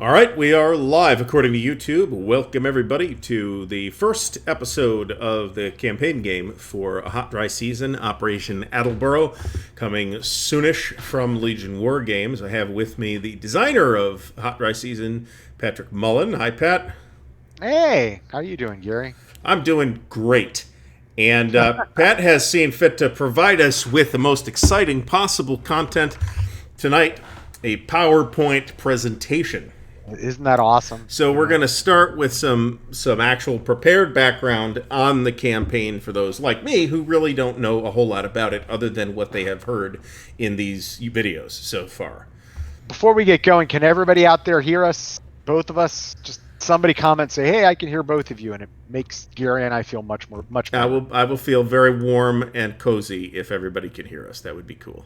All right, we are live according to YouTube. Welcome everybody to the first episode of the campaign game for a hot dry season, Operation Attleboro, coming soonish from Legion War Games. I have with me the designer of Hot Dry Season, Patrick Mullen. Hi, Pat. Hey, how you doing, Gary? I'm doing great. And Pat has seen fit to provide us with the most exciting possible content tonight, a PowerPoint presentation. Isn't that awesome? So we're going to start with some actual prepared background on the campaign for those like me who really don't know a whole lot about it other than what they have heard in these videos so far. Before we get going, can everybody out there hear us? Both of us? Just somebody comment, say, "Hey, I can hear both of you," and it makes Gary and I feel much I better. will feel very warm and cozy if everybody can hear us. That would be cool.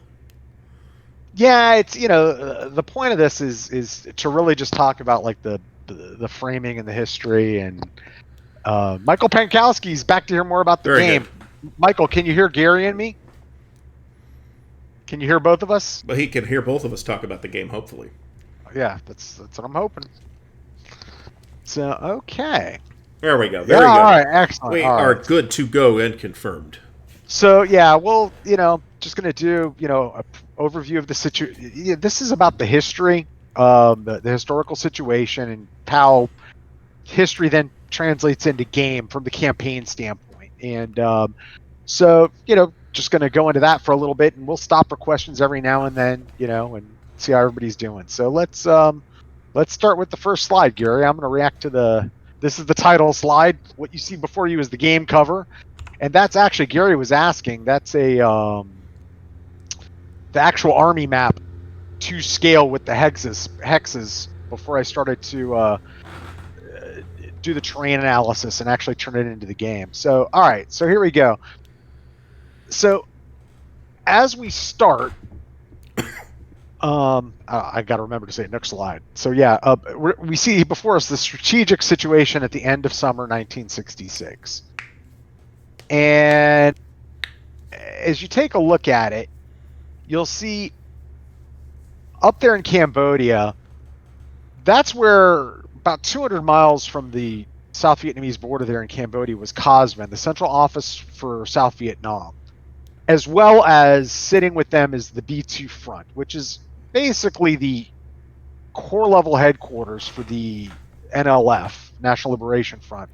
Yeah, it's the point of this is to really just talk about like the framing and the history and Michael Pankowski's back to hear more about the Very good. game. Michael, can you hear Gary and me? Can you hear both of us? But he can hear both of us talk about the game, hopefully. Yeah, that's what I'm hoping. So okay. There we go. Yeah, There we go. all right, excellent. We All are right. good to go and confirmed. So yeah, well, just gonna do a overview of the situation. Yeah, this is about the history, the historical situation, and how history then translates into game from the campaign standpoint. And so just gonna go into that for a little bit, and we'll stop for questions every now and then, and see how everybody's doing. So let's start with the first slide, Gary. I'm gonna react to the. This is the title slide. What you see before you is the game cover. And that's actually, Gary was asking, that's the actual army map to scale with the hexes before I started to do the terrain analysis and actually turn it into the game. So all right, so here we go. So as we start, I got to remember to say next slide. So yeah, we see before us the strategic situation at the end of summer 1966. And as you take a look at it, you'll see up there in Cambodia, that's where about 200 miles from the South Vietnamese border there in Cambodia was COSVIN, the central office for South Vietnam, as well as sitting with them is the B2 front, which is basically the core level headquarters for the NLF, National Liberation Front,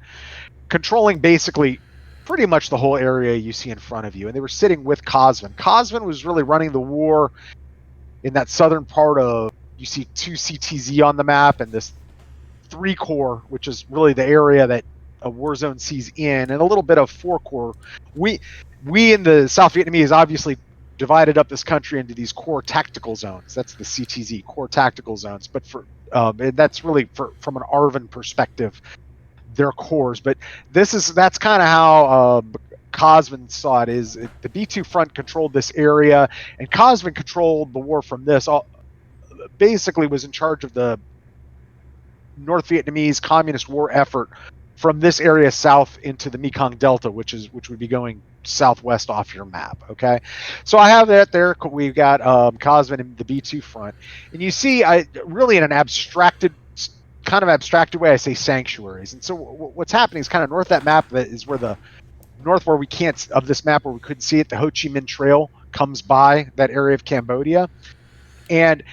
controlling basically pretty much the whole area you see in front of you. And they were sitting with COSVIN. COSVIN was really running the war in that southern part of, you see 2 CTZ on the map and this 3 Corps, which is really the area that a war zone sees in, and a little bit of 4 Corps. We in the South Vietnamese obviously divided up this country into these core tactical zones. That's the CTZ, core tactical zones. But and that's really from an ARVN perspective, their cores. But that's kind of how COSVIN saw it. Is the B2 front controlled this area, and COSVIN controlled the war from this. Basically, was in charge of the North Vietnamese Communist War effort from this area south into the Mekong Delta, which would be going southwest off your map. Okay, so I have that there. We've got COSVIN and the B2 front, and you see, I really in an abstracted way, I say sanctuaries. And so what's happening is kind of north of that map, that is where the north where we can't, of this map where we couldn't see it, the Ho Chi Minh Trail comes by that area of Cambodia. And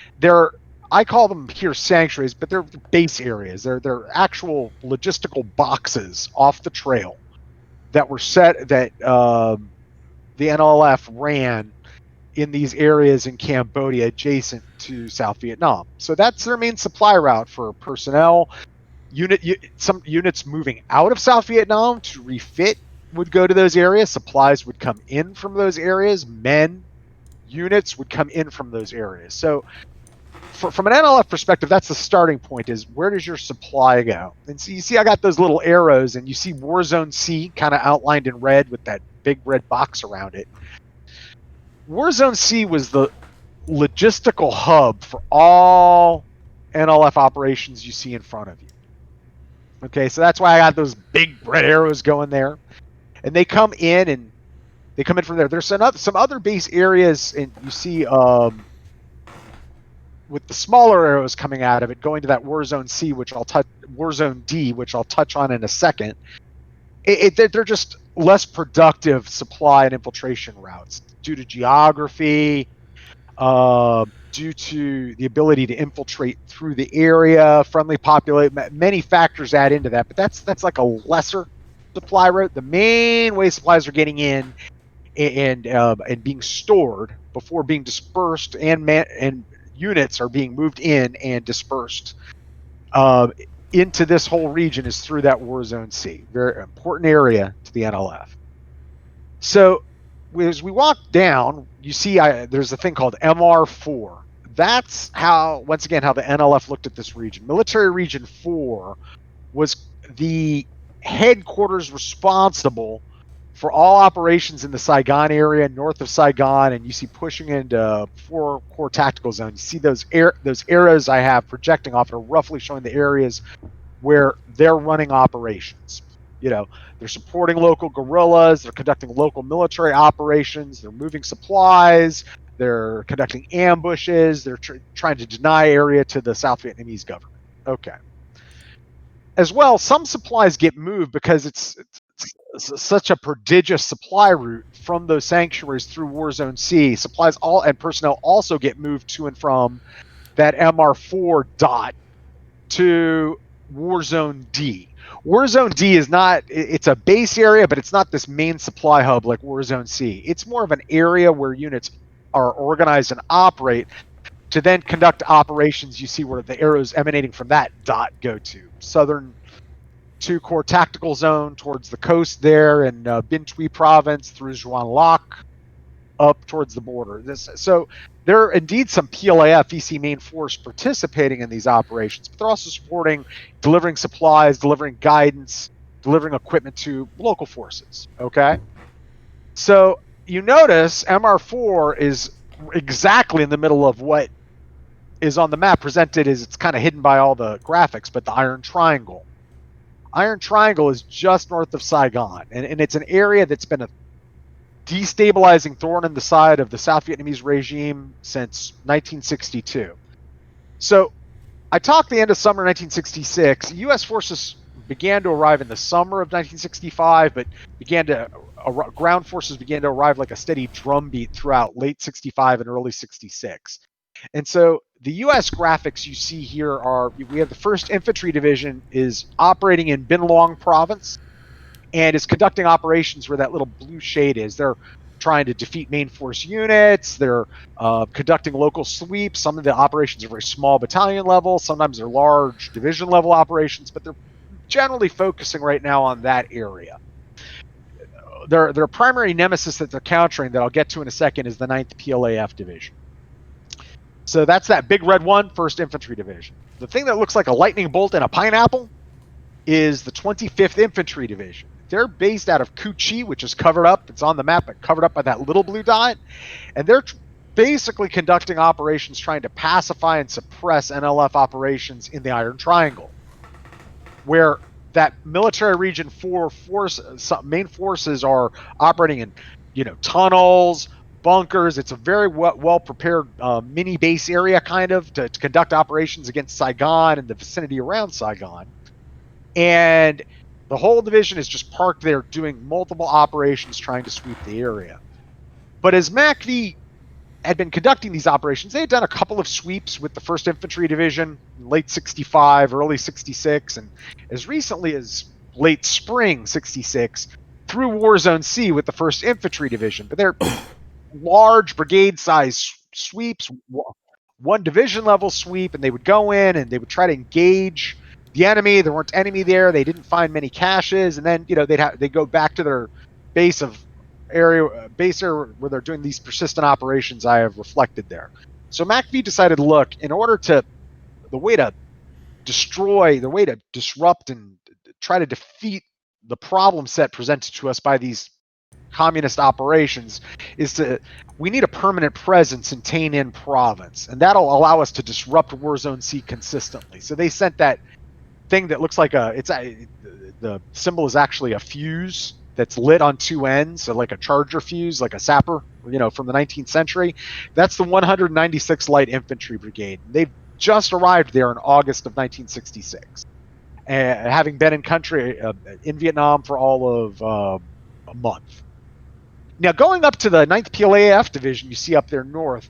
I call them here sanctuaries, but they're base areas. They're actual logistical boxes off the trail that were set, that the NLF ran in these areas in Cambodia adjacent to South Vietnam. So that's their main supply route for personnel. Some units moving out of South Vietnam to refit would go to those areas. Supplies would come in from those areas. Units would come in from those areas. So from an NLF perspective, that's the starting point, is where does your supply go? And so you see I got those little arrows, and you see Warzone C kind of outlined in red with that big red box around it. Warzone C was the logistical hub for all NLF operations you see in front of you. Okay, so that's why I got those big red arrows going there. And they come in from there. There's some other base areas, and you see with the smaller arrows coming out of it, going to that Warzone C, Warzone D, which I'll touch on in a second. They're just less productive supply and infiltration routes due to geography, due to the ability to infiltrate through the area, friendly populate. Many factors add into that, but that's like a lesser supply route. The main way supplies are getting in and being stored before being dispersed, and units are being moved in and dispersed into this whole region is through that Warzone C. Very important area to the NLF. So as we walk down, you see there's a thing called MR4. That's once again, how the NLF looked at this region. Military Region 4 was the headquarters responsible for all operations in the Saigon area, north of Saigon, and you see pushing into 4 core tactical zones. You see those arrows I have projecting off are roughly showing the areas where they're running operations. They're supporting local guerrillas, they're conducting local military operations, they're moving supplies, they're conducting ambushes, they're trying to deny area to the South Vietnamese government. Okay. As well, some supplies get moved because it's such a prodigious supply route from those sanctuaries through Warzone C. Supplies and personnel also get moved to and from that MR4 dot to Warzone D. Warzone D is not, it's a base area, but it's not this main supply hub like Warzone C. It's more of an area where units are organized and operate to then conduct operations. You see where the arrows emanating from that dot go to. Southern 2 core tactical zone towards the coast there in Binh Thuy province through Juan Loc up towards the border. So there are indeed some PLAF EC main force participating in these operations, but they're also supporting, delivering supplies, delivering guidance, delivering equipment to local forces. Okay. So you notice MR4 is exactly in the middle of what is on the map presented as it's kind of hidden by all the graphics, but the Iron Triangle. Iron Triangle is just north of Saigon, and it's an area that's been a destabilizing thorn in the side of the South Vietnamese regime since 1962. So I talked the end of summer 1966. U.S. forces began to arrive in the summer of 1965, but ground forces began to arrive like a steady drumbeat throughout late 65 and early 66. And so the U.S. graphics you see here we have the 1st Infantry Division is operating in Bin Long province and is conducting operations where that little blue shade is. They're trying to defeat main force units. They're conducting local sweeps. Some of the operations are very small battalion level. Sometimes they're large division level operations, but they're generally focusing right now on that area. Their primary nemesis that they're countering that I'll get to in a second is the 9th PLAF Division. So that's that big red one, 1st Infantry Division. The thing that looks like a lightning bolt in a pineapple is the 25th Infantry Division. They're based out of Cu Chi, which is covered up. It's on the map, but covered up by that little blue dot. And they're basically conducting operations trying to pacify and suppress NLF operations in the Iron Triangle, where that Military Region 4 main forces are operating in, tunnels, bunkers. It's a very well prepared mini base area kind of to conduct operations against Saigon and the vicinity around Saigon. And the whole division is just parked there doing multiple operations trying to sweep the area. But as MACV had been conducting these operations, they had done a couple of sweeps with the 1st Infantry Division in late 65, early 66, and as recently as late spring 66 through Warzone C with the 1st Infantry Division. But they're large brigade-size sweeps, one division level sweep, and they would go in and they would try to engage the enemy. There weren't enemy there. They didn't find many caches, and then they'd go back to their base area where they're doing these persistent operations I have reflected there. So MACV decided, look, the way to disrupt and try to defeat the problem set presented to us by these communist operations we need a permanent presence in Tay Ninh province, and that'll allow us to disrupt Warzone C consistently. So they sent that thing that looks like the symbol is actually a fuse that's lit on two ends, so like a charger fuse, like a sapper, from the 19th century. That's the 196th Light Infantry Brigade. They've just arrived there in August of 1966, and having been in country in Vietnam for all of a month. Now, going up to the 9th PLAF division, you see up there north,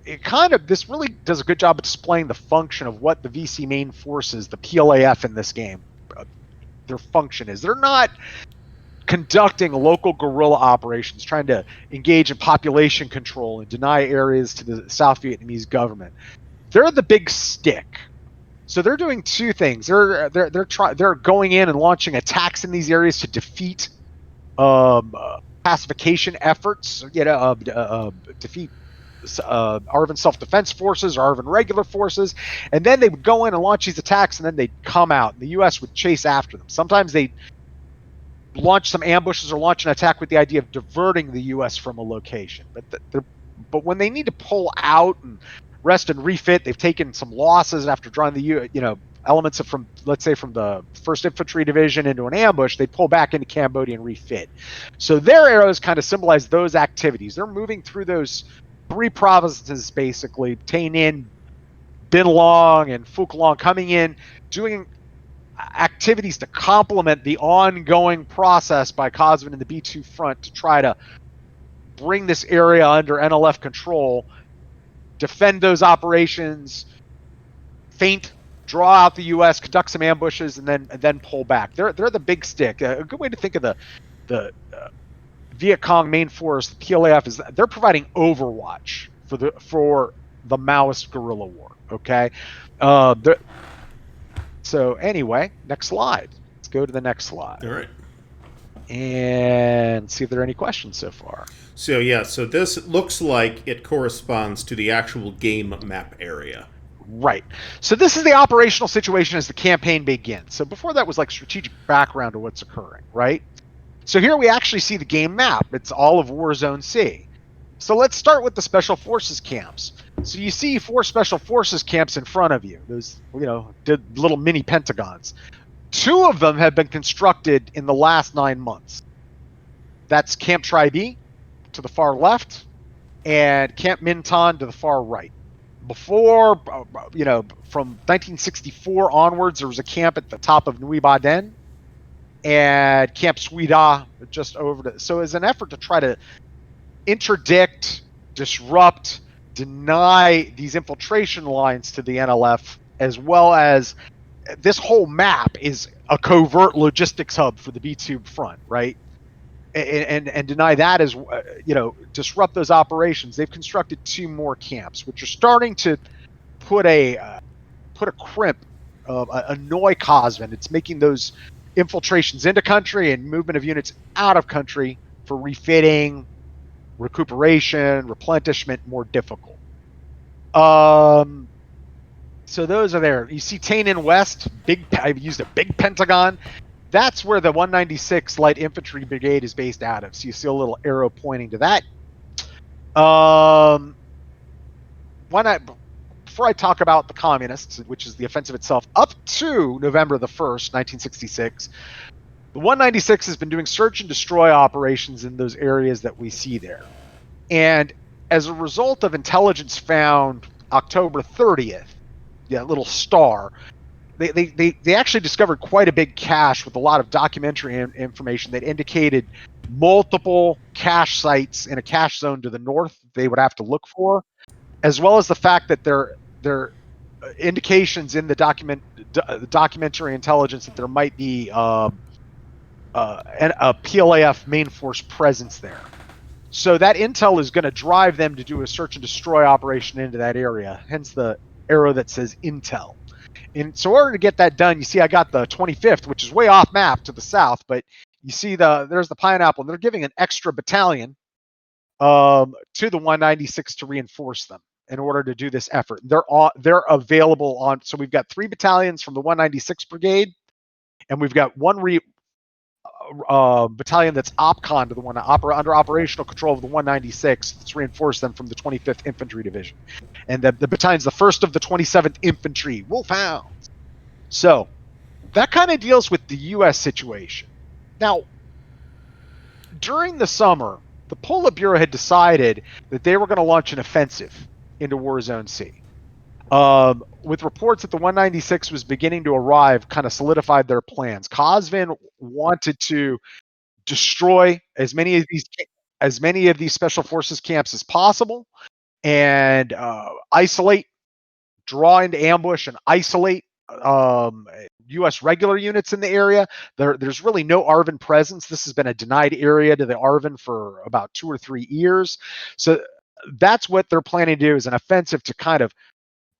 this really does a good job of displaying the function of what the VC main forces, the PLAF in this game, their function is. They're not conducting local guerrilla operations, trying to engage in population control and deny areas to the South Vietnamese government. They're the big stick. So they're doing two things. They're going in and launching attacks in these areas to defeat pacification efforts. Defeat ARVN self-defense forces or ARVN regular forces, and then they would go in and launch these attacks, and then they'd come out, and the U.S. would chase after them. Sometimes they'd launch some ambushes or launch an attack with the idea of diverting the U.S. from a location. But when they need to pull out and rest and refit, they've taken some losses after drawing the elements from, let's say, from the 1st Infantry Division into an ambush, they pull back into Cambodia and refit. So their arrows kind of symbolize those activities. They're moving through those 3 provinces, basically, Tay Ninh, Bin Long, and Phuc Long, coming in, doing activities to complement the ongoing process by Cosvin and the B2 front to try to bring this area under NLF control, defend those operations, feint, draw out the U.S., conduct some ambushes, and then pull back. They're the big stick. A good way to think of the Viet Cong main force, the PLAF, is they're providing overwatch for the Maoist guerrilla war. Okay, so anyway, next slide. Let's go to the next slide. All right. And see if there are any questions so far. So this looks like it corresponds to the actual game map area. Right. So this is the operational situation as the campaign begins. So before that was like strategic background to what's occurring, right? So here we actually see the game map. It's all of Warzone C. So let's start with the Special Forces camps. So you see 4 Special Forces camps in front of you. Those, little mini pentagons. 2 of them have been constructed in the last 9 months. That's Camp Tri B to the far left and Camp Minton to the far right. Before, from 1964 onwards, there was a camp at the top of Nui Ba Den and Camp Suida just over to. So as an effort to try to interdict, disrupt, deny these infiltration lines to the NLF, as well as this whole map is a covert logistics hub for the B2 front, right? And deny that as, disrupt those operations. They've constructed 2 more camps, which are starting to put a crimp, annoy Cosvin. It's making those infiltrations into country and movement of units out of country for refitting, recuperation, replenishment more difficult. So those are there. You see Tay Ninh West, I've used a big pentagon. That's where the 196th Light Infantry Brigade is based out of. So you see a little arrow pointing to that. Before I talk about the communists, which is the offensive itself, up to November the 1st, 1966, the 196 has been doing search and destroy operations in those areas that we see there. And as a result of intelligence found October 30th, little star, they actually discovered quite a big cache with a lot of documentary information that indicated multiple cache sites in a cache zone to the north they would have to look for, as well as the fact that there indications in the documentary intelligence that there might be a PLAF main force presence there. So that intel is going to drive them to do a search and destroy operation into that area, hence the arrow that says intel. And so in order to get that done, you see I got the 25th, which is way off map to the south, but you see there's the Pineapple, and they're giving an extra battalion to the 196 to reinforce them in order to do this effort. They're available on, so we've got 3 battalions from the 196 Brigade, and we've got 1 battalion that's OPCON to the one under operational control of the 196 to reinforce them from the 25th Infantry Division. And the battalion's the 1st of the 27th Infantry, Wolfhounds. So that kind of deals with the U.S. situation. Now, during the summer, the Politburo had decided that they were going to launch an offensive into Warzone C. With reports that the 196 was beginning to arrive, kind of solidified their plans. Cosvin wanted to destroy as many of these special forces camps as possible, and draw into ambush and isolate U.S. regular units in the area. There's really no ARVN presence. This has been a denied area to the ARVN for about 2 or 3 years. So that's what they're planning to do, is an offensive to kind of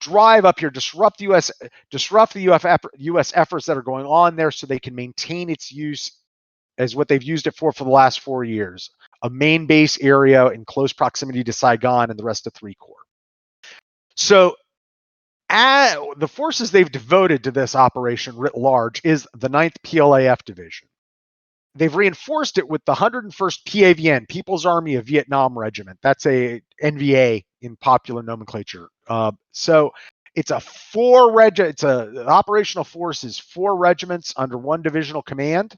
drive up here, disrupt the U.S. efforts that are going on there, so they can maintain its use as what they've used it for the last 4 years, a main base area in close proximity to Saigon and the rest of 3 Corps. So the forces they've devoted to this operation writ large is the 9th PLAF Division. They've reinforced it with the 101st PAVN, People's Army of Vietnam Regiment. That's a NVA in popular nomenclature. So it's the operational force is 4 regiments under 1 divisional command.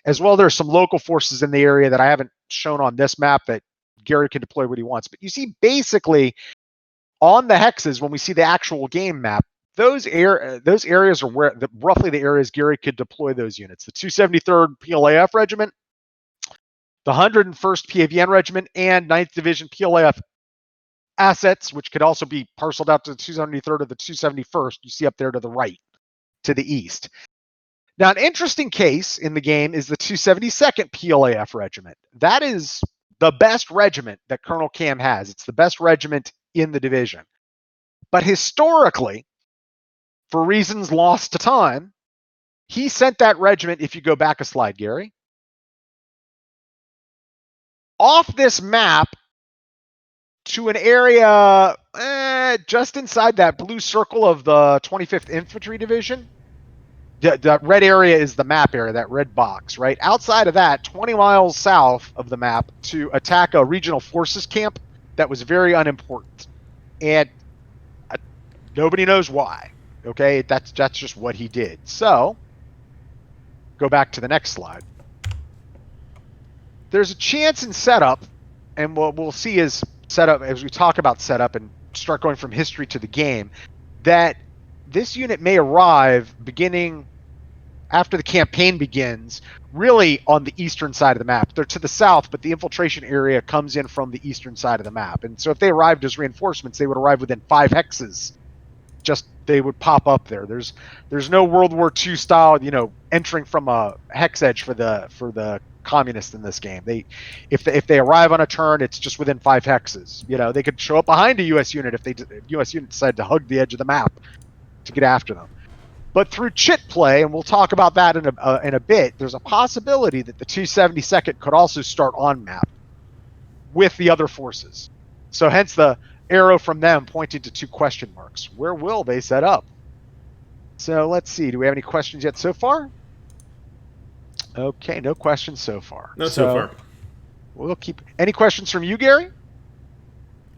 As well, there's some local forces in the area that I haven't shown on this map that Gary can deploy what he wants. But you see, basically, on the hexes, when we see the actual game map, those areas are roughly the areas Gary could deploy those units. The 273rd PLAF Regiment, the 101st PAVN Regiment, and 9th Division PLAF assets, which could also be parceled out to the 273rd or the 271st. You see up there to the right, to the east. Now, an interesting case in the game is the 272nd PLAF Regiment. That is the best regiment that Colonel Cam has. It's the best regiment in the division. But historically, for reasons lost to time, he sent that regiment, if you go back a slide, Gary, off this map to an area just inside that blue circle of the 25th Infantry Division. The red area is the map area, that red box, right? Outside of that, 20 miles south of the map, to attack a regional forces camp that was very unimportant. And nobody knows why, okay? That's just what he did. So, go back to the next slide. There's a chance in setup, and what we'll see is setup, as we talk about setup and start going from history to the game, that this unit may arrive beginning after the campaign begins, really on the eastern side of the map. They're to the south, but the infiltration area comes in from the eastern side of the map. And so if they arrived as reinforcements, they would arrive within 5 hexes. Just they would pop up there. There's no World War II style, entering from a hex edge for the communists in this game. If they arrive on a turn, it's just within 5 hexes. They could show up behind a U.S. unit if U.S. unit decided to hug the edge of the map to get after them. But through chit play, and we'll talk about that in a bit, there's a possibility that the 272nd could also start on map with the other forces. So hence the arrow from them pointing to 2 question marks. Where will they set up? So let's see. Do we have any questions yet so far? Okay, no questions so far. Not so far. We'll keep. Any questions from you, Gary?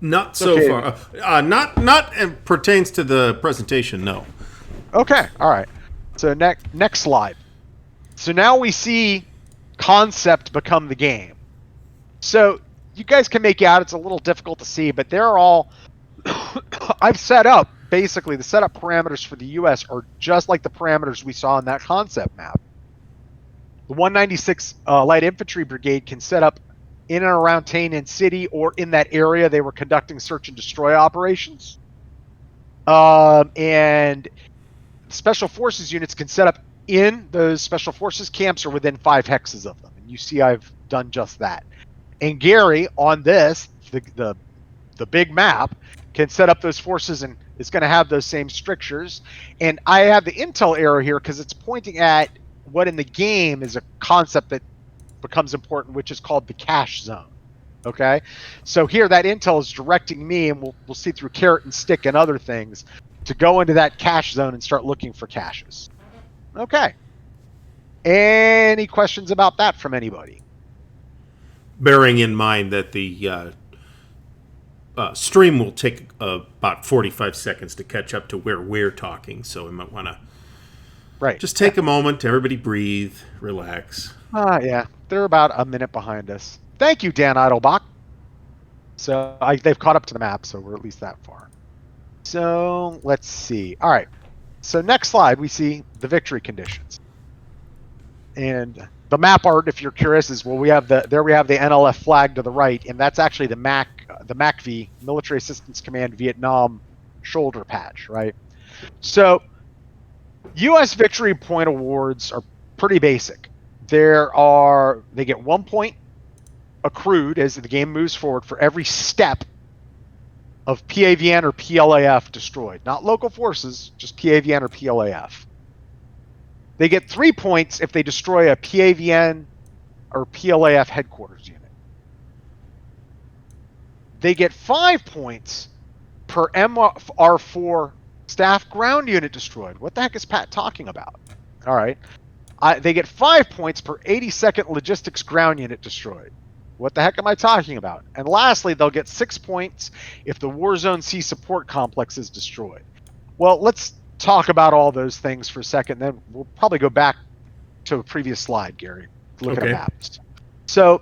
Not so far. Not pertains to the presentation, no. Okay, all right. So next slide. So now we see concept become the game. So you guys can make out, it's a little difficult to see, but they're all I've set up, basically the setup parameters for the US are just like the parameters we saw in that concept map. The 196 Light Infantry Brigade can set up in and around Tainan City or in that area they were conducting search and destroy operations. And Special Forces units can set up in those Special Forces camps or within 5 hexes of them. And you see I've done just that. And Gary, on this, the big map, can set up those forces and it's going to have those same strictures. And I have the intel arrow here because it's pointing at what in the game is a concept that becomes important, which is called the cache zone. Okay? So here that intel is directing me, and we'll see through carrot and stick and other things, to go into that cache zone and start looking for caches. Okay. Any questions about that from anybody? Bearing in mind that the stream will take about 45 seconds to catch up to where we're talking, so we might want to just take a moment, everybody breathe, relax. Yeah. They're about a minute behind us. Thank you, Dan Eidelbach. So they've caught up to the map, so we're at least that far. So let's see. All right. So next slide, we see the victory conditions. And the map art, if you're curious, is we have the NLF flag to the right, and that's actually the MACV, Military Assistance Command Vietnam shoulder patch, right? So U.S. victory point awards are pretty basic. They get 1 point accrued as the game moves forward for every step of PAVN or PLAF destroyed. Not local forces, just PAVN or PLAF. They get 3 points if they destroy a PAVN or PLAF headquarters unit. They get 5 points per MR4 staff ground unit destroyed. What the heck is Pat talking about? All right. They get 5 points per 82nd logistics ground unit destroyed. What the heck am I talking about? And lastly, they'll get 6 points if the Warzone C support complex is destroyed. Well, let's talk about all those things for a second. Then we'll probably go back to a previous slide, Gary. Look at a map. So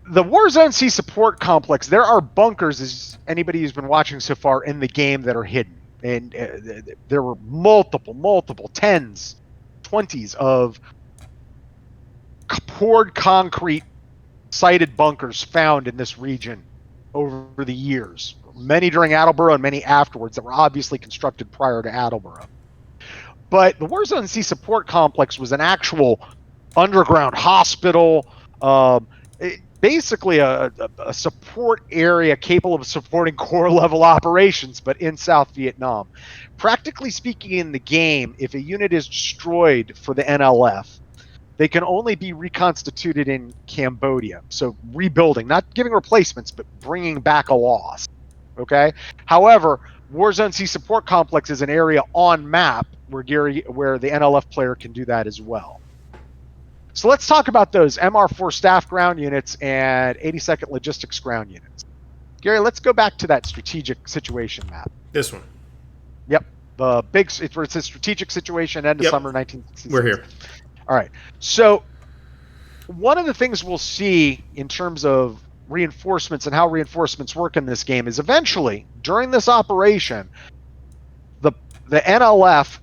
the Warzone C support complex, there are bunkers, as anybody who's been watching so far in the game, that are hidden. And there were multiple, tens, 20s of poured concrete sited bunkers found in this region over the years. Many during Attleboro and many afterwards that were obviously constructed prior to Attleboro. But the Warzone C support complex was an actual underground hospital, basically a support area capable of supporting core level operations, but in South Vietnam. Practically speaking, in the game, if a unit is destroyed for the NLF, they can only be reconstituted in Cambodia. So rebuilding, not giving replacements, but bringing back a loss. Okay. However, Warzone C support complex is an area on map where the NLF player can do that as well. So let's talk about those MR4 staff ground units and 82nd logistics ground units. Gary, let's go back to that strategic situation map. This one. Yep. The big, it's a strategic situation, end of summer 1966. We're here. All right. So one of the things we'll see in terms of reinforcements and how reinforcements work in this game is eventually, during this operation, the NLF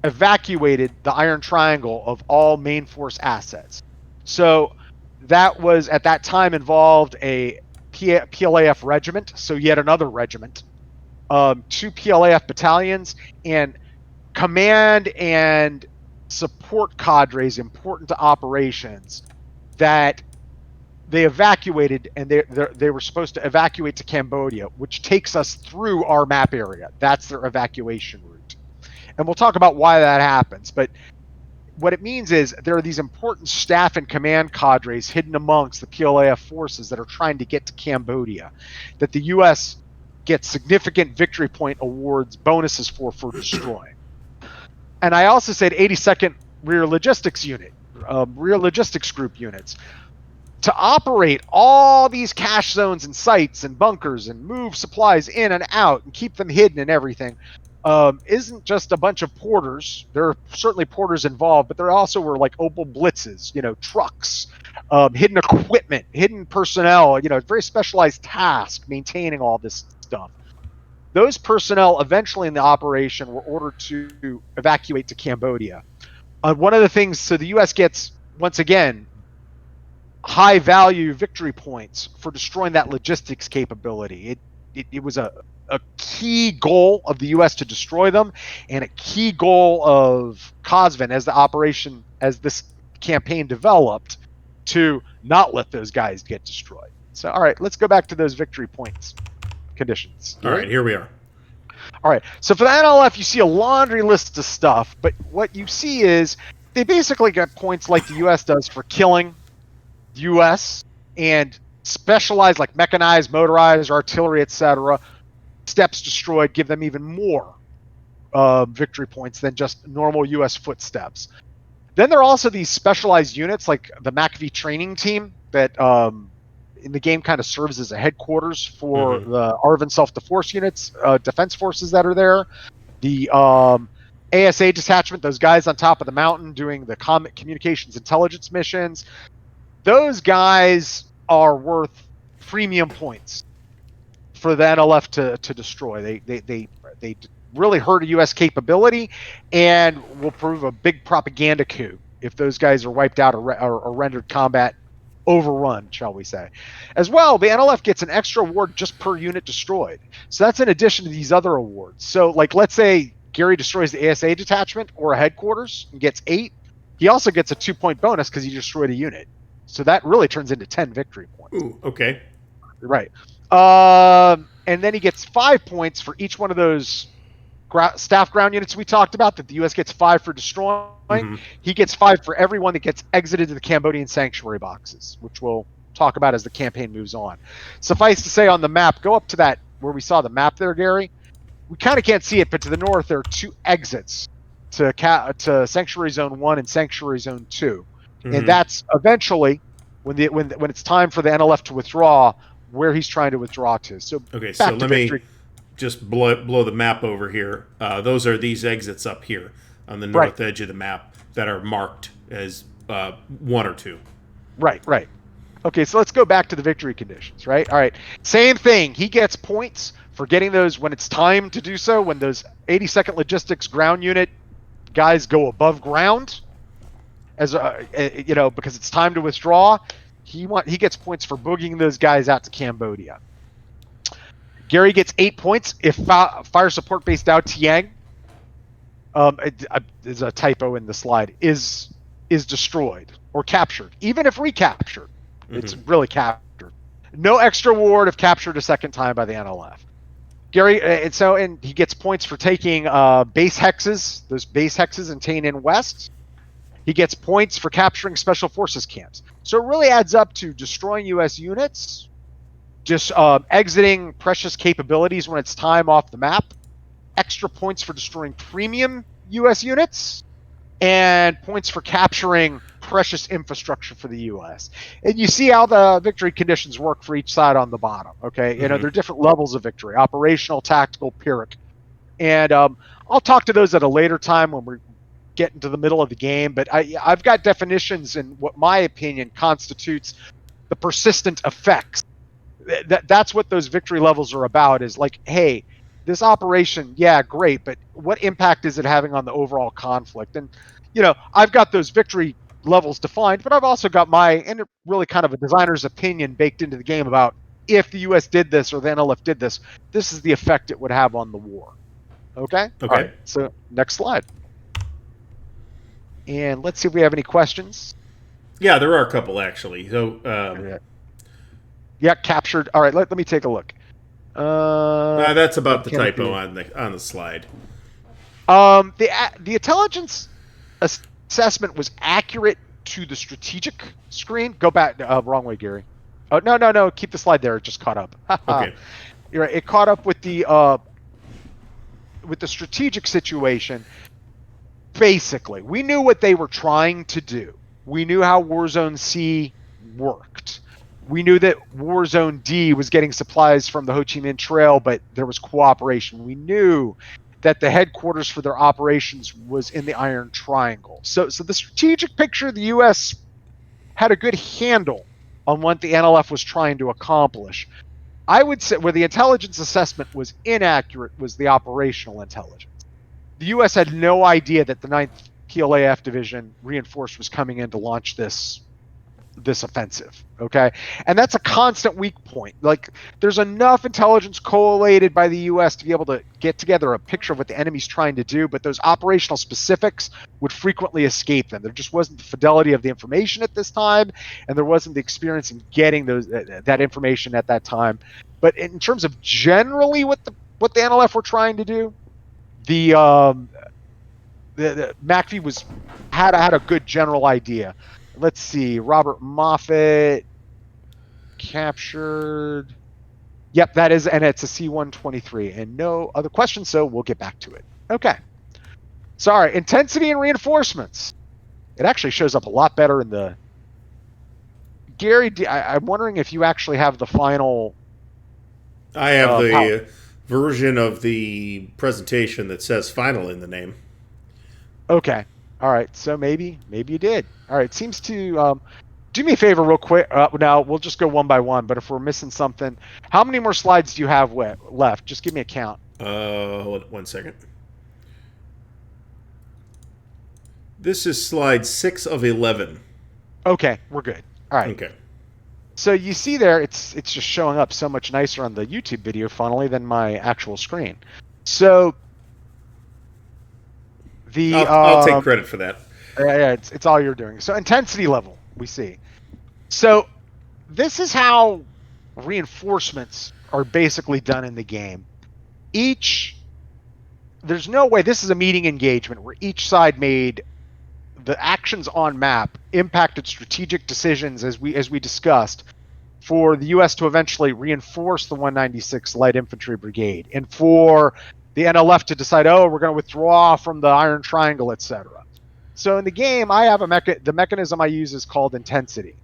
evacuated the Iron Triangle of all main force assets. So that was, at that time, involved a PLAF regiment, so yet another regiment, 2 PLAF battalions, and command and support cadres important to operations that they evacuated, and they were supposed to evacuate to Cambodia, which takes us through our map area. That's their evacuation route. And we'll talk about why that happens. But what it means is there are these important staff and command cadres hidden amongst the PLAF forces that are trying to get to Cambodia, that the U.S. gets significant victory point awards, bonuses for destroying. And I also said 82nd Rear Logistics Unit, Rear Logistics Group units. To operate all these cache zones and sites and bunkers and move supplies in and out and keep them hidden and everything isn't just a bunch of porters. There are certainly porters involved, but there also were like Opel Blitzes, trucks, hidden equipment, hidden personnel, very specialized task maintaining all this stuff. Those personnel eventually in the operation were ordered to evacuate to Cambodia. One of the things, so the U.S. gets, once again, high value victory points for destroying that logistics capability. It was a key goal of the U.S. to destroy them, and a key goal of Cosvin as this campaign developed, to not let those guys get destroyed. So, all right, let's go back to those victory points conditions. All right, here we are. All right, so for the NLF, you see a laundry list of stuff, but what you see is they basically get points like the U.S. does for killing U.S. and specialized, like mechanized, motorized, artillery, etc. Steps destroyed give them even more victory points than just normal U.S. footsteps. Then there are also these specialized units like the MACV training team that in the game kind of serves as a headquarters for the Arvin self-defense units, defense forces that are there. The ASA detachment, those guys on top of the mountain doing the communications intelligence missions, those guys are worth premium points for the NLF to destroy. They really hurt a U.S. capability and will prove a big propaganda coup if those guys are wiped out or rendered combat overrun, shall we say. As well, the NLF gets an extra award just per unit destroyed. So that's in addition to these other awards. So, like, let's say Gary destroys the ASA detachment or a headquarters and gets 8. He also gets a 2-point bonus because he destroyed a unit. So that really turns into 10 victory points. Ooh, okay. Right. And then he gets 5 points for each one of those staff ground units we talked about that the U.S. gets 5 for destroying. Mm-hmm. He gets 5 for everyone that gets exited to the Cambodian sanctuary boxes, which we'll talk about as the campaign moves on. Suffice to say, on the map, go up to that where we saw the map there, Gary. We kind of can't see it, but to the north there are 2 exits to Sanctuary Zone 1 and Sanctuary Zone 2. Mm-hmm. And that's eventually when it's time for the NLF to withdraw, where he's trying to withdraw to. So okay, so let me just blow the map over here. Those are these exits up here on the north edge of the map that are marked as 1 or 2. Right. Okay, so let's go back to the victory conditions, right? All right, same thing. He gets points for getting those when it's time to do so, when those 82nd Logistics ground unit guys go above ground, as because it's time to withdraw. He gets points for boogieing those guys out to Cambodia. Gary gets 8 points if fire support base Dao Tiang, there's a typo in the slide, is destroyed or captured, even if recaptured. Mm-hmm. It's really captured. No extra award if captured a second time by the NLF. Gary, and he gets points for taking base hexes, those base hexes in Tainan West. He gets points for capturing special forces camps. So it really adds up to destroying U.S. units, just exiting precious capabilities when it's time off the map, extra points for destroying premium U.S. units, and points for capturing precious infrastructure for the U.S. And you see how the victory conditions work for each side on the bottom, okay? Mm-hmm. There are different levels of victory: operational, tactical, Pyrrhic. And I'll talk to those at a later time when we're getting to the middle of the game, but I've got definitions in what my opinion constitutes the persistent effects. That's what those victory levels are about, is like, hey, this operation, yeah, great, but what impact is it having on the overall conflict? And, I've got those victory levels defined, but I've also got and really kind of a designer's opinion baked into the game about if the U.S. did this or the NLF did this, this is the effect it would have on the war. Okay? Okay. All right, so next slide. And let's see if we have any questions. Yeah, there are a couple, actually. So, yeah, captured. All right, let me take a look. That's about the typo on the slide. The intelligence assessment was accurate to the strategic screen. Go back. Wrong way, Gary. Oh, no. Keep the slide there. It just caught up. Okay. You're right. It caught up with the strategic situation. Basically, we knew what they were trying to do. We knew how Warzone C worked. We knew that Warzone D was getting supplies from the Ho Chi Minh Trail, but there was cooperation. We knew that the headquarters for their operations was in the Iron Triangle. So the strategic picture, the U.S. had a good handle on what the NLF was trying to accomplish. I would say where the intelligence assessment was inaccurate was the operational intelligence. The U.S. had no idea that the 9th PLAF Division reinforced was coming in to launch this offensive, okay? And that's a constant weak point. Like, there's enough intelligence collated by the U.S. to be able to get together a picture of what the enemy's trying to do, but those operational specifics would frequently escape them. There just wasn't the fidelity of the information at this time, and there wasn't the experience in getting that information at that time. But in terms of generally what the NLF were trying to do, the MACV had a good general idea. Let's see. Robert Moffat captured. Yep, that is, and it's a C-123. And no other questions, so we'll get back to it. Okay. Sorry, intensity and reinforcements. It actually shows up a lot better in the. Gary, I'm wondering if you actually have the final. I have the version of the presentation that says final in the name. Okay. All right. So maybe you did. All right. Seems to do me a favor real quick. Now we'll just go one by one. But if we're missing something, how many more slides do you have left? Just give me a count. Hold on 1 second. This is slide 6 of 11. Okay, we're good. All right. Okay. So you see there, it's just showing up so much nicer on the YouTube video, funnily, than my actual screen. So the I'll take credit for that. yeah, it's all you're doing. So intensity level we see. So this is how reinforcements are basically done in the game. There's no way this is a meeting engagement where each side made the actions on map impacted strategic decisions as we discussed for the U.S. to eventually reinforce the 196th Light Infantry Brigade and for the NLF to decide, oh, we're going to withdraw from the Iron Triangle, etc. So in the game, I have the mechanism I use is called intensity.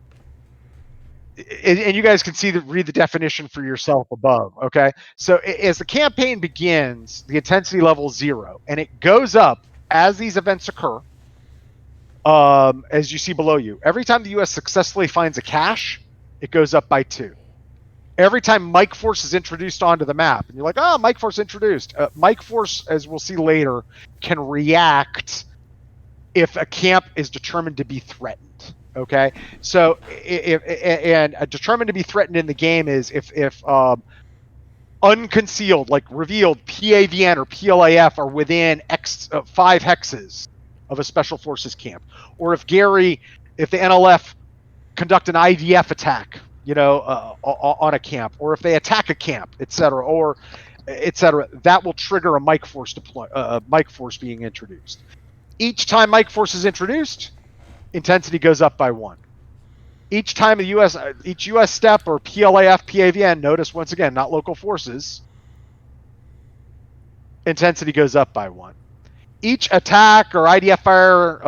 And you guys can read the definition for yourself above, okay? So as the campaign begins, the intensity level is 0, and it goes up as these events occur. As you see below you, every time the U.S. successfully finds a cache, it goes up by 2. Every time Mike Force is introduced onto the map, and you're like, oh, Mike Force introduced. Mike Force, as we'll see later, can react if a camp is determined to be threatened. Okay, so and determined to be threatened in the game is if unconcealed, like revealed, PAVN or PLAF are within 5 hexes of a special forces camp, or if the NLF conduct an IDF attack, on a camp, or if they attack a camp, etc., that will trigger a Mike Force Mike Force being introduced. Each time Mike Force is introduced, intensity goes up by 1. Each time each U.S. step or PLAF, PAVN, notice once again, not local forces, intensity goes up by 1. Each attack or IDF fire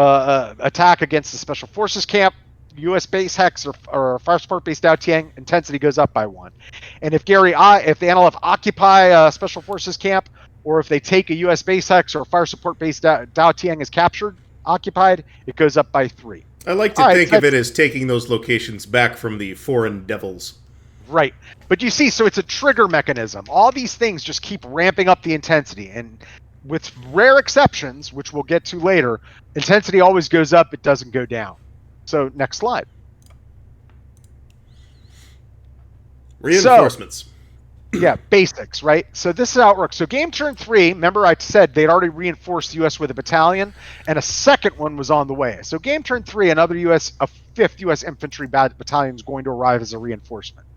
attack against the Special Forces camp, U.S. base hex or fire support base Dao Tiang, intensity goes up by 1. And if the NLF occupy a Special Forces camp, or if they take a U.S. base hex or fire support base Dao Tiang is occupied, it goes up by 3. I like to think of it as taking those locations back from the foreign devils. Right. But you see, so it's a trigger mechanism. All these things just keep ramping up the intensity. And with rare exceptions, which we'll get to later, intensity always goes up, it doesn't go down. So next slide. Reinforcements. Yeah, basics, right? So this is how it works. So game turn 3, remember I said they'd already reinforced the U.S. with a battalion, and a second one was on the way. So game turn 3, a 5th U.S. infantry battalion is going to arrive as a reinforcement.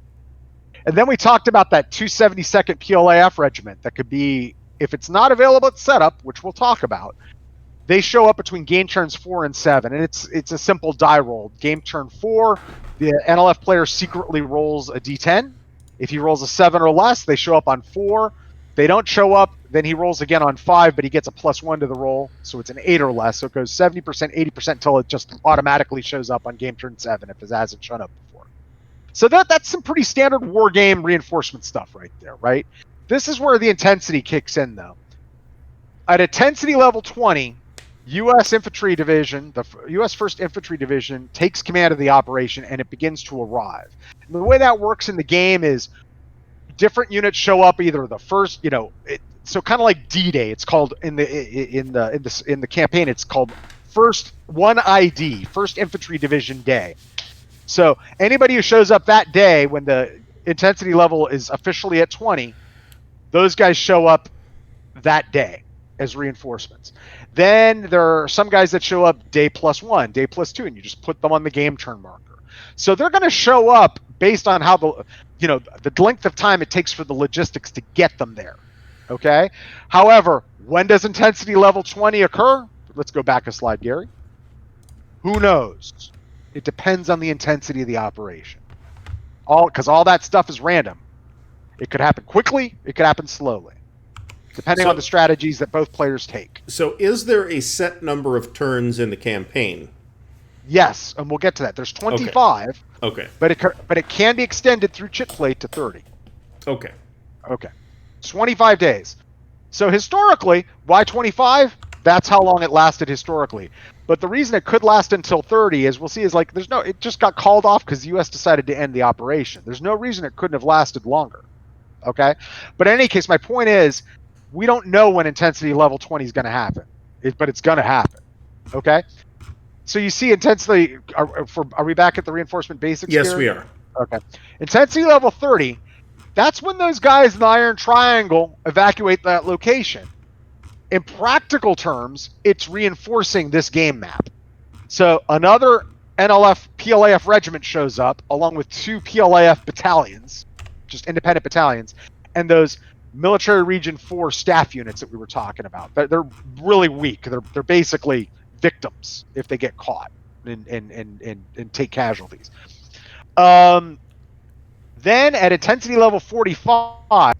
And then we talked about that 272nd PLAF regiment that could be, if it's not available at setup, which we'll talk about, they show up between game turns 4 and 7, and it's a simple die roll. Game turn 4, the NLF player secretly rolls a d10. If he rolls a 7 or less, they show up on 4. If they don't show up, then he rolls again on 5, but he gets a +1 to the roll, so it's an 8 or less. So it goes 70%, 80% until it just automatically shows up on game turn 7 if it hasn't shown up before. So that's some pretty standard war game reinforcement stuff right there, right? This is where the intensity kicks in, though. At intensity level 20, U.S. Infantry Division, the U.S. 1st Infantry Division, takes command of the operation, and it begins to arrive. And the way that works in the game is different units show up either the first, so kind of like D-Day. It's called in the campaign. It's called First Infantry Division Day. So anybody who shows up that day when the intensity level is officially at 20, those guys show up that day as reinforcements. Then there are some guys that show up day +1, day +2, and you just put them on the game turn marker. So they're going to show up based on how the length of time it takes for the logistics to get them there. Okay. However, when does intensity level 20 occur? Let's go back a slide, Gary. Who knows? It depends on the intensity of the operation. Because all that stuff is random. It could happen quickly. It could happen slowly, depending on the strategies that both players take. So is there a set number of turns in the campaign? Yes, and we'll get to that. There's 25. Okay. But it can be extended through chit play to 30. Okay. 25 days. So historically, why 25? That's how long it lasted historically. But the reason it could last until 30, as we'll see, is like it just got called off because the U.S. decided to end the operation. There's no reason it couldn't have lasted longer. Okay. But in any case, my point is we don't know when intensity level 20 is going to happen, but it's going to happen. Okay. So you see intensity, are we back at the reinforcement basics? Yes, Gary? we are. Okay. Intensity level 30, that's when those guys in the Iron Triangle evacuate that location. In practical terms, it's reinforcing this game map. So another NLF PLAF regiment shows up along with 2 PLAF battalions, just independent battalions, and those military region 4 staff units that we were talking about. They're really weak. They're basically victims if they get caught and take casualties. Then at intensity level 45,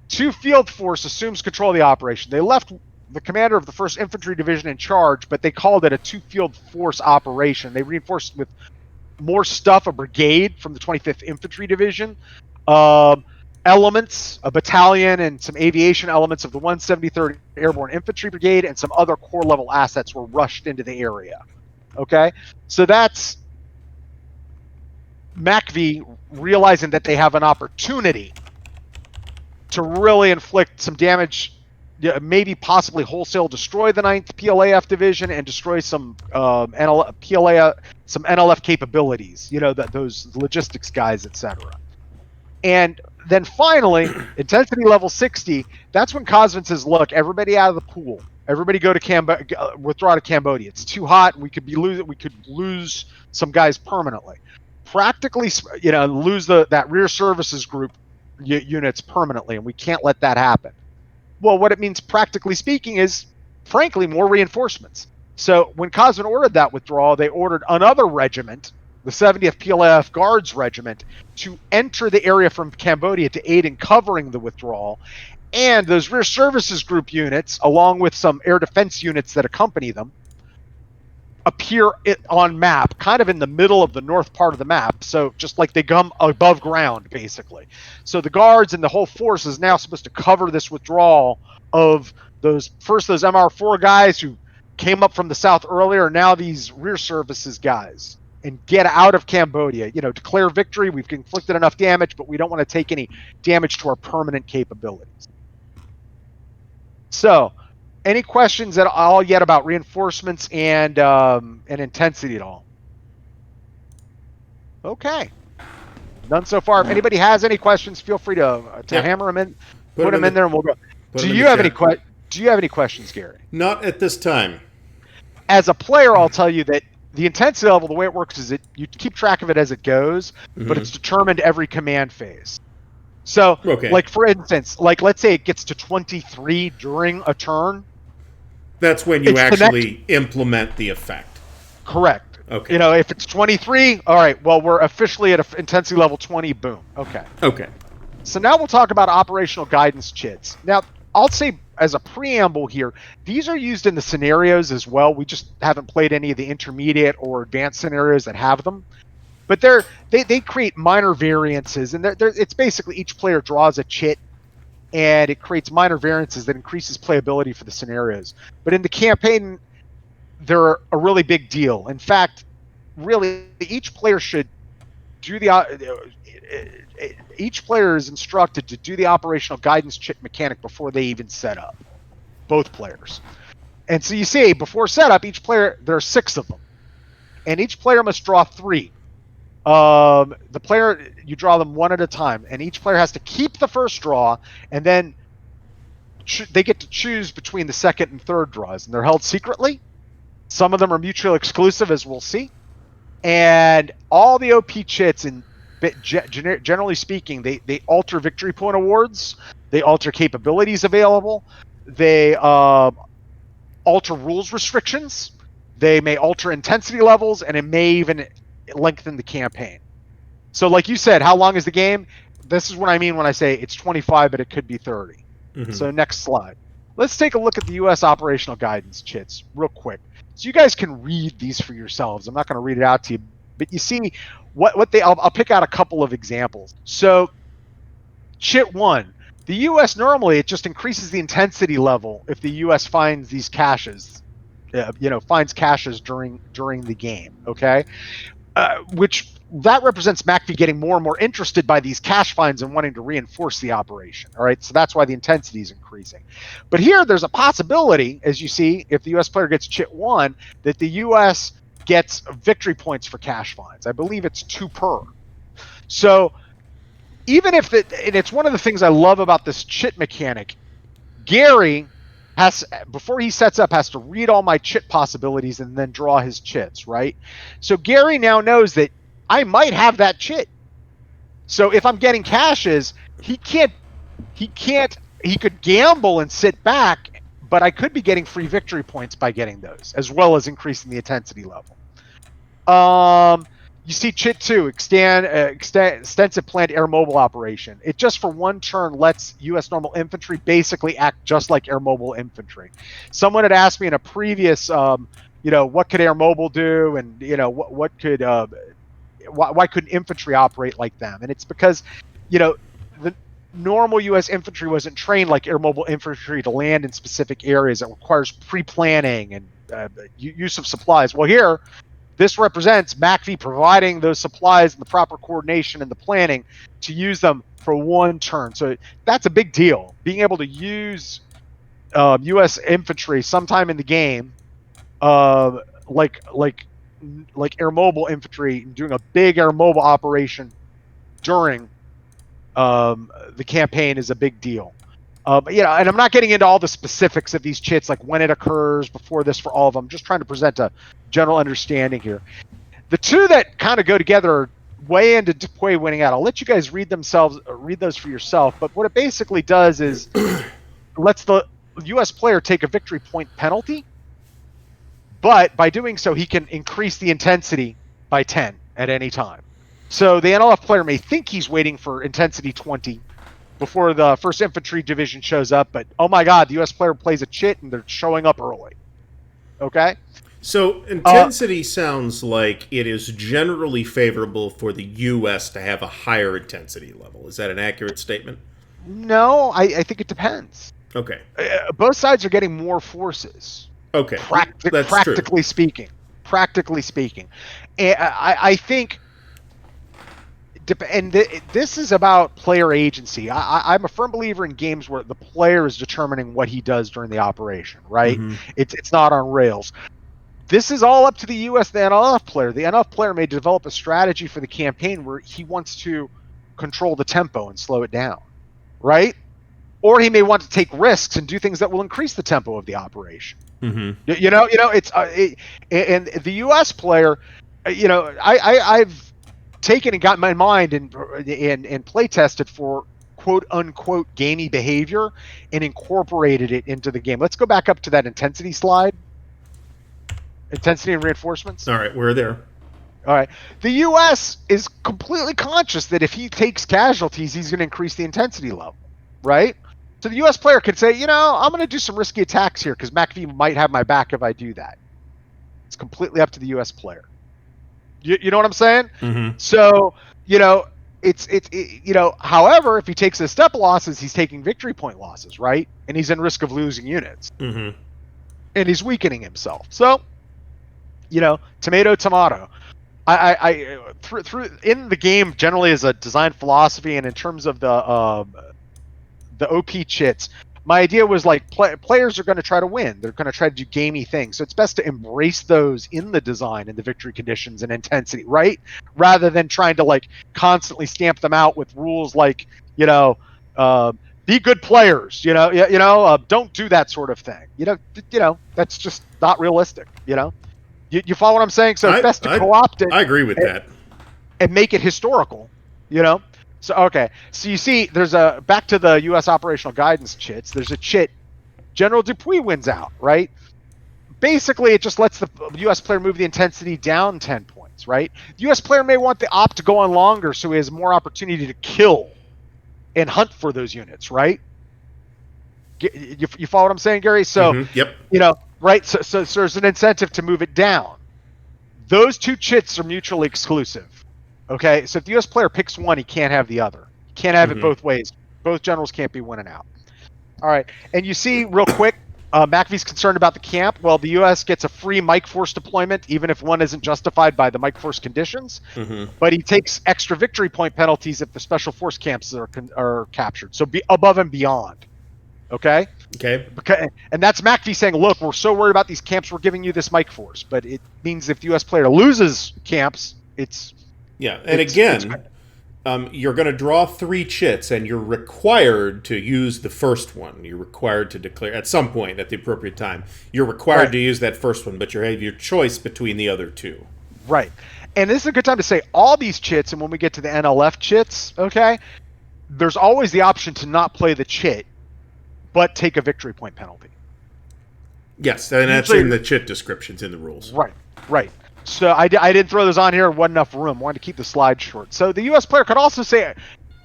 2 field force assumes control of the operation. They left the commander of the 1st Infantry Division in charge, but they called it a 2 field force operation. They reinforced with more stuff, a brigade from the 25th Infantry Division, elements, a battalion, and some aviation elements of the 173rd Airborne Infantry Brigade, and some other core level assets were rushed into the area. Okay, so that's MACV realizing that they have an opportunity to really inflict some damage, maybe possibly wholesale destroy the 9th PLAF division and destroy some some NLF capabilities, those logistics guys, etc. And then finally, intensity level 60, that's when Cosvin says, look, everybody out of the pool. Everybody go to withdraw to Cambodia. It's too hot. We could lose some guys permanently. Practically, lose that rear services group units permanently, and we can't let that happen. Well, what it means practically speaking is, frankly, more reinforcements. So when Cosvin ordered that withdrawal, they ordered another regiment, the 70th PLAF Guards Regiment, to enter the area from Cambodia to aid in covering the withdrawal. And those rear services group units, along with some air defense units that accompany them, appear on map, kind of in the middle of the north part of the map. So just like they come above ground, basically. So the guards and the whole force is now supposed to cover this withdrawal of those MR4 guys who came up from the south earlier, now these rear services guys, and get out of Cambodia. Declare victory. We've inflicted enough damage, but we don't want to take any damage to our permanent capabilities. So, any questions at all yet about reinforcements and intensity at all? Okay. None so far. If anybody has any questions, feel free to hammer them in, put them in there, and we'll go. Do you have any questions, Gary? Not at this time. As a player, I'll tell you that the intensity level, the way it works is you keep track of it as it goes, but it's determined every command phase. So, like for instance, let's say it gets to 23 during a turn. That's when you actually implement the effect. Correct. Okay. If it's 23, all right, well, we're officially at intensity level 20, boom. Okay. Okay. So now we'll talk about operational guidance chits. Now, I'll say as a preamble here, these are used in the scenarios as well. We just haven't played any of the intermediate or advanced scenarios that have them. But they create minor variances, and it's basically each player draws a chit, and it creates minor variances that increases playability for the scenarios. But in the campaign, they're a really big deal. In fact, really, each player should do each player is instructed to do the operational guidance chit mechanic before they even set up. Both players. And so you see, before setup, each player, there are 6 of them, and each player must draw 3. The player, you draw them one at a time, and each player has to keep the first draw, and then they get to choose between the second and third draws, and they're held secretly. Some of them are mutually exclusive, as we'll see. And all the OP chits, and generally speaking, they alter victory point awards, they alter capabilities available, they alter rules restrictions, they may alter intensity levels, and it may even lengthen the campaign. So like you said, how long is the game? This is what I mean when I say it's 25, but it could be 30. So next slide. Let's take a look at the U.S. operational guidance chits real quick. So you guys can read these for yourselves. I'm not going to read it out to you, but you see what I'll pick out a couple of examples. So chit 1, The U.S. normally, it just increases the intensity level if the U.S. finds these caches, finds caches during the game. Okay, which that represents MACV getting more and more interested by these cache finds and wanting to reinforce the operation. All right, so that's why the intensity is increasing. But here, there's a possibility, as you see, if the U.S. player gets Chit 1, that the U.S. gets victory points for cache finds. I believe it's 2 per. So even if and it's one of the things I love about this Chit mechanic, Gary has, before he sets up, has to read all my Chit possibilities and then draw his Chits, right? So Gary now knows that I might have that Chit. So if I'm getting caches, he could gamble and sit back, but I could be getting free victory points by getting those, as well as increasing the intensity level. You see Chit 2, extensive planned air mobile operation. It just for one turn lets U.S. normal infantry basically act just like air mobile infantry. Someone had asked me in a previous, what could air mobile do, and what could why couldn't infantry operate like them? And it's because, the normal U.S. infantry wasn't trained like air mobile infantry to land in specific areas. It requires pre-planning and use of supplies. Well, here, this represents MACV providing those supplies and the proper coordination and the planning to use them for one turn. So that's a big deal. Being able to use U.S. infantry sometime in the game, like air mobile infantry, doing a big air mobile operation during the campaign is a big deal. And I'm not getting into all the specifics of these chits, like when it occurs, before this, for all of them. I'm just trying to present a general understanding here. The two that kind of go together are way into Deploy winning out. I'll let you guys read those for yourself. But what it basically does is lets the U.S. player take a victory point penalty, but by doing so, he can increase the intensity by 10 at any time. So the NLF player may think he's waiting for intensity 20 before the first infantry division shows up, but oh my god, the U.S. player plays a Chit and they're showing up early. Okay? So intensity sounds like it is generally favorable for the U.S. to have a higher intensity level. Is that an accurate statement? No, I think it depends. Okay. Both sides are getting more forces. Okay. That's practically true. speaking. Practically speaking. And I think... And this is about player agency. I'm a firm believer in games where the player is determining what he does during the operation, right? Mm-hmm. It's not on rails. This is all up to the U.S. the NLF player. The NLF player may develop a strategy for the campaign where he wants to control the tempo and slow it down, right? Or he may want to take risks and do things that will increase the tempo of the operation. Mm-hmm. And the U.S. player, I've taken and got my mind and play tested for quote unquote gamey behavior and incorporated it into the game. Let's go back up to that intensity slide. Intensity and reinforcements. All right, we're there. All right. The U.S. is completely conscious that if he takes casualties, he's going to increase the intensity level, right? So the U.S. player could say, I'm going to do some risky attacks here because MACV might have my back if I do that. It's completely up to the U.S. player. You know what I'm saying? Mm-hmm. So, however, if he takes the step losses, he's taking victory point losses, right? And he's in risk of losing units. Mm-hmm. And he's weakening himself. So, tomato. I through in the game generally as a design philosophy and in terms of the OP chits, my idea was like players are going to try to win. They're going to try to do gamey things. So it's best to embrace those in the design and the victory conditions and intensity, right? Rather than trying to like constantly stamp them out with rules like, be good players, don't do that sort of thing. That's just not realistic, You follow what I'm saying? So it's best to co-opt it. I agree with that. And make it historical, So, okay. So you see, there's back to the U.S. operational guidance chits. There's a chit. General Dupuy wins out, right? Basically, it just lets the U.S. player move the intensity down 10 points, right? The U.S. player may want the op to go on longer so he has more opportunity to kill and hunt for those units, right? You follow what I'm saying, Gary? So, Yep. Right? So there's an incentive to move it down. Those two chits are mutually exclusive. Okay, so if the U.S. player picks one, he can't have the other. He can't have it both ways. Both generals can't be winning out. All right. And you see real quick, McAfee's concerned about the camp. Well, the U.S. gets a free Mike Force deployment, even if one isn't justified by the Mike Force conditions. Mm-hmm. But he takes extra victory point penalties if the special force camps are captured. So be above and beyond. Okay? Okay. And that's McAfee saying, look, we're so worried about these camps, we're giving you this Mike Force. But it means if the U.S. player loses camps, it's... Yeah. And again, you're going to draw 3 chits, and you're required to use the first one. You're required to declare at some point at the appropriate time. You're required to use that first one, but you have your choice between the other 2. Right. And this is a good time to say all these chits, and when we get to the NLF chits, okay, there's always the option to not play the chit, but take a victory point penalty. Yes, and that's in the chit descriptions in the rules. Right. So I didn't throw those on here. Wasn't enough room. Wanted to keep the slide short. So the U.S. player could also say,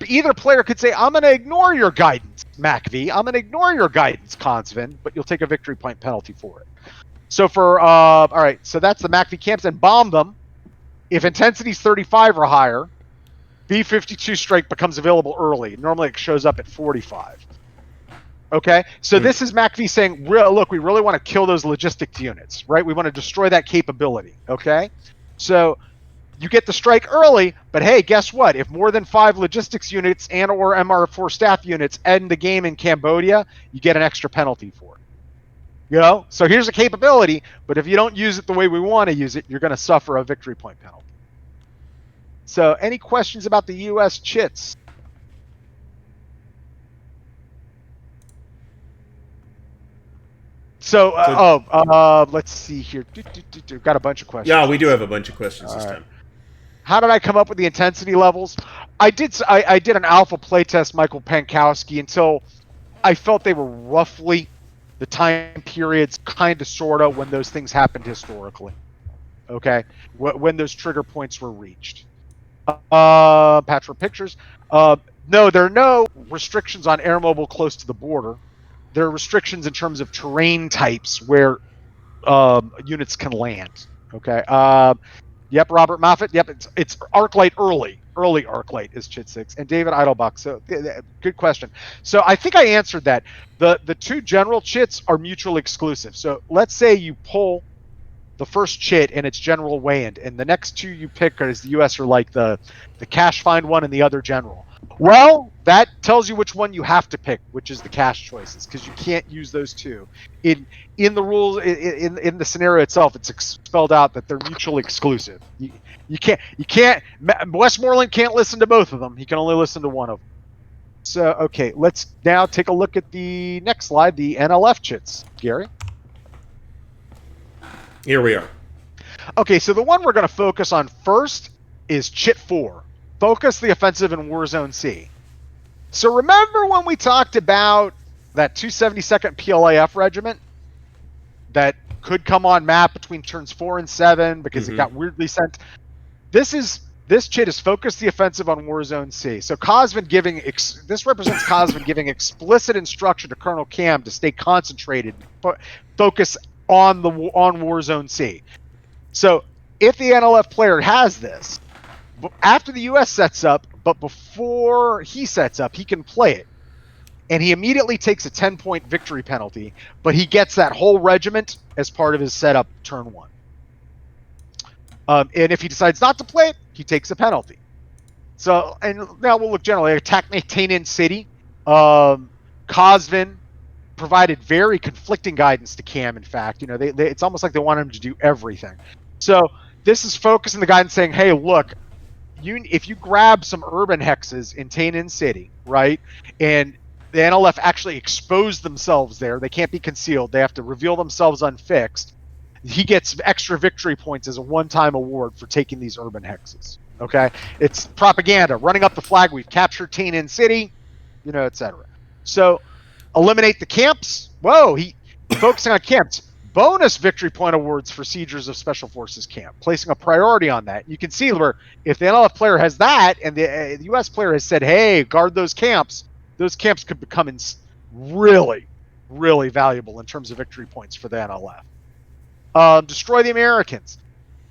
either player could say, I'm going to ignore your guidance, McAfee. I'm going to ignore your guidance, Consvin, but you'll take a victory point penalty for it. So for, all right, so that's the McAfee camps, and bomb them. If intensity is 35 or higher, B-52 strike becomes available early. Normally it shows up at 45. Okay, so this is McAfee saying, look, we really want to kill those logistics units, right? We want to destroy that capability, okay? So you get the strike early, but hey, guess what? If more than 5 logistics units and or MR4 staff units end the game in Cambodia, you get an extra penalty for it. You know? So here's a capability, but if you don't use it the way we want to use it, you're going to suffer a victory point penalty. So any questions about the U.S. chits? So, let's see here. Got a bunch of questions. Yeah, we do have a bunch of questions this time. How did I come up with the intensity levels? I did an alpha playtest, Michael Pankowski, until I felt they were roughly the time periods, kind of, sort of, when those things happened historically. Okay? When those trigger points were reached. Patchwork pictures. No, there are no restrictions on air mobile close to the border. There are restrictions in terms of terrain types where units can land. Okay. Yep, Robert Moffat. Yep, it's Arclight early Arclight is Chit 6, and David Eidelbach. So good question. So I think I answered that. The 2 general chits are mutually exclusive. So let's say you pull the first chit and it's general Wayand, and the next 2 you pick as the U.S. are like the cash find one and the other general. Well, that tells you which one you have to pick, which is the cash choices, because you can't use those 2. In the rules, in the scenario itself, it's spelled out that they're mutually exclusive. You can't. Westmoreland can't listen to both of them. He can only listen to one of them. So okay, let's now take a look at the next slide, the NLF chits. Gary. Here we are. Okay, so the one we're going to focus on first is Chit 4. Focus the offensive in Warzone C. So remember when we talked about that 272nd PLAF regiment that could come on map between turns 4 and 7 because it got weirdly sent? This chit is focus the offensive on Warzone C. So this represents Cosvin giving explicit instruction to Colonel Cam to stay concentrated, focus on Warzone C. So if the NLF player has this, after the U.S. sets up, but before he sets up, he can play it. And he immediately takes a 10-point victory penalty, but he gets that whole regiment as part of his setup turn 1. And if he decides not to play it, he takes a penalty. So, and now we'll look generally. Attack Tainin City. Cosvin provided very conflicting guidance to Cam, in fact. You know, it's almost like they want him to do everything. So this is focusing the guidance saying, hey, look, if you grab some urban hexes in Tainin City, right, and the NLF actually expose themselves there, they can't be concealed, they have to reveal themselves unfixed, he gets extra victory points as a one-time award for taking these urban hexes. Okay? It's propaganda, running up the flag, we've captured Tainin City, you know, etc. So, eliminate the camps. Whoa, focusing on camps. Bonus victory point awards for siegers of Special Forces camp, placing a priority on that. You can see where if the NLF player has that and the U.S. player has said, hey, guard those camps could become really, really valuable in terms of victory points for the NLF. Destroy the Americans.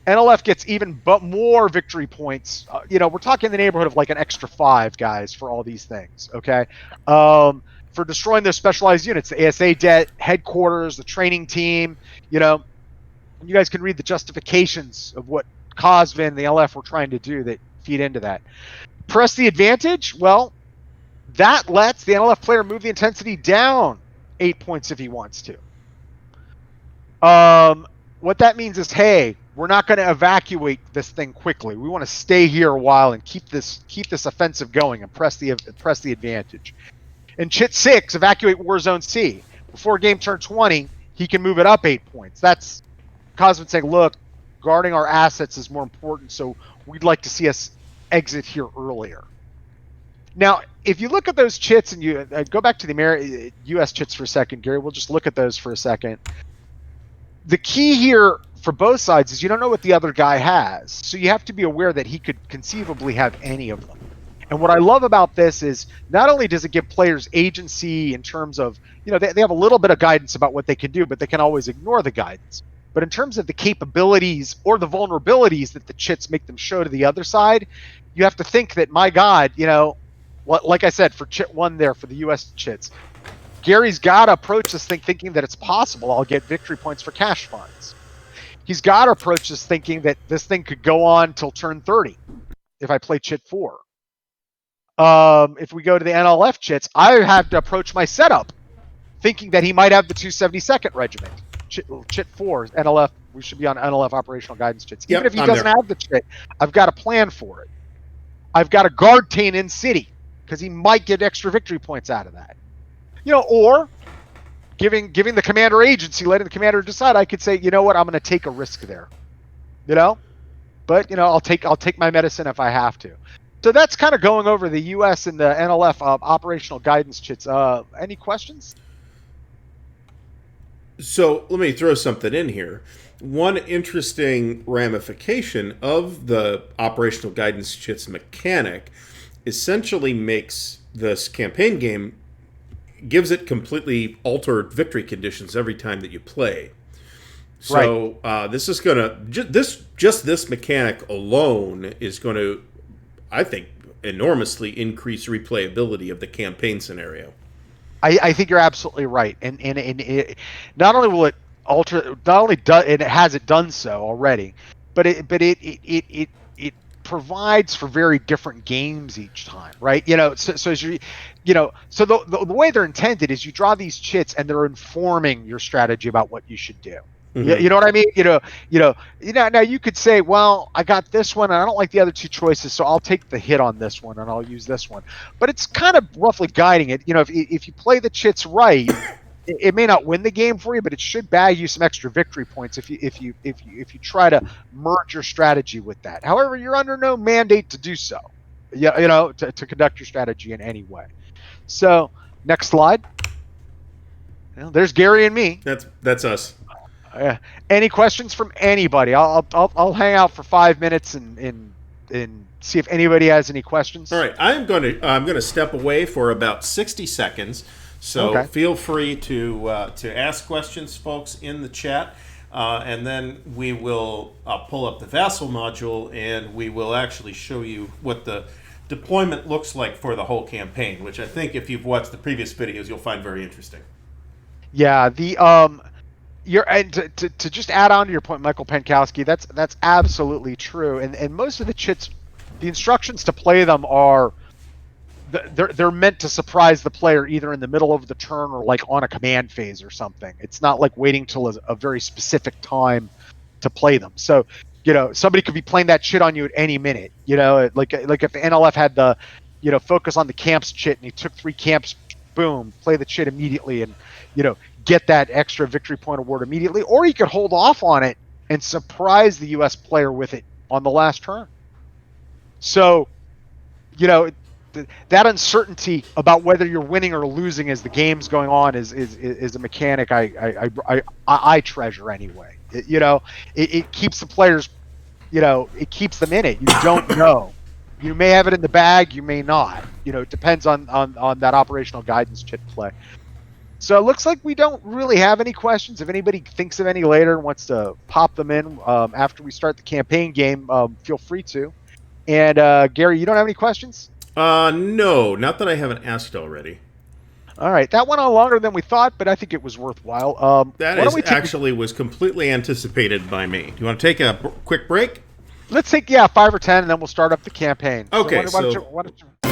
NLF gets even but more victory points. We're talking in the neighborhood of like an extra 5 guys for all these things. Okay, for destroying their specialized units, the ASA debt, headquarters, the training team. You guys can read the justifications of what Cosvin and the LF were trying to do that feed into that. Press the advantage. Well, that lets the NLF player move the intensity down 8 points if he wants to. What that means is, hey, we're not going to evacuate this thing quickly. We want to stay here a while and keep this offensive going and press the advantage. In Chit 6, evacuate Warzone C. Before game turn 20, he can move it up 8 points. That's Cosmin saying, look, guarding our assets is more important, so we'd like to see us exit here earlier. Now, if you look at those chits and you go back to the U.S. chits for a second, Gary, we'll just look at those for a second. The key here for both sides is you don't know what the other guy has, so you have to be aware that he could conceivably have any of them. And what I love about this is not only does it give players agency in terms of, they have a little bit of guidance about what they can do, but they can always ignore the guidance. But in terms of the capabilities or the vulnerabilities that the chits make them show to the other side, you have to think that, my God, like I said, for Chit 1 there, for the U.S. chits, Gary's got to approach this thing thinking that it's possible I'll get victory points for cash funds. He's got to approach this thinking that this thing could go on till turn 30 if I play Chit 4. If we go to the NLF chits, I have to approach my setup thinking that he might have the 272nd Regiment. Chit 4, NLF, we should be on NLF operational guidance chits. Even if he doesn't have the chit, I've got a plan for it. I've got a guard Tane in city because he might get extra victory points out of that. Or giving the commander agency, letting the commander decide. I could say, you know what, I'm going to take a risk there. But I'll take my medicine if I have to. So that's kind of going over the U.S. and the NLF operational guidance chits. Any questions? So let me throw something in here. One interesting ramification of the operational guidance chits mechanic essentially makes this campaign game, gives it completely altered victory conditions every time that you play. So this is going to, this mechanic alone is going to, I think, enormously increase replayability of the campaign scenario. I think you're absolutely right, and it, not only will it alter, it has it done so already, but it provides for very different games each time, right? So as you, so the way they're intended is you draw these chits and they're informing your strategy about what you should do. Mm-hmm. You know what I mean? Now you could say, well, I got this one and I don't like the other two choices, so I'll take the hit on this one and I'll use this one. But it's kind of roughly guiding it. If you play the chits right, it may not win the game for you, but it should bag you some extra victory points if you try to merge your strategy with that. However, you're under no mandate to do so. To conduct your strategy in any way. So, next slide. There's Gary and me. That's us. Any questions from anybody? I'll hang out for 5 minutes and see if anybody has any questions. All right, I'm going to step away for about 60 seconds. So Feel free to ask questions, folks, in the chat, and then we will pull up the Vassal module and we will actually show you what the deployment looks like for the whole campaign, which I think if you've watched the previous videos, you'll find very interesting. Yeah, and to just add on to your point, Michael Penkowski, that's absolutely true. And most of the chits, the instructions to play them are, they're meant to surprise the player either in the middle of the turn or like on a command phase or something. It's not like waiting till a very specific time to play them. So, somebody could be playing that chit on you at any minute. Like if the NLF had the, focus on the camps chit and he took 3 camps, boom, play the chit immediately and, get that extra victory point award immediately. Or he could hold off on it and surprise the U.S. player with it on the last turn. So, that uncertainty about whether you're winning or losing as the game's going on is a mechanic I treasure anyway. It keeps the players, it keeps them in it. You don't know. You may have it in the bag, you may not. It depends on that operational guidance chit play. So it looks like we don't really have any questions. If anybody thinks of any later and wants to pop them in after we start the campaign game, feel free to. And Gary, you don't have any questions? No, not that I haven't asked already. All right, that went on longer than we thought, but I think it was worthwhile. That Why don't is we take? actually was completely anticipated by me. Do you want to take a quick break? Let's take 5 or 10, and then we'll start up the campaign. Okay, Why don't so you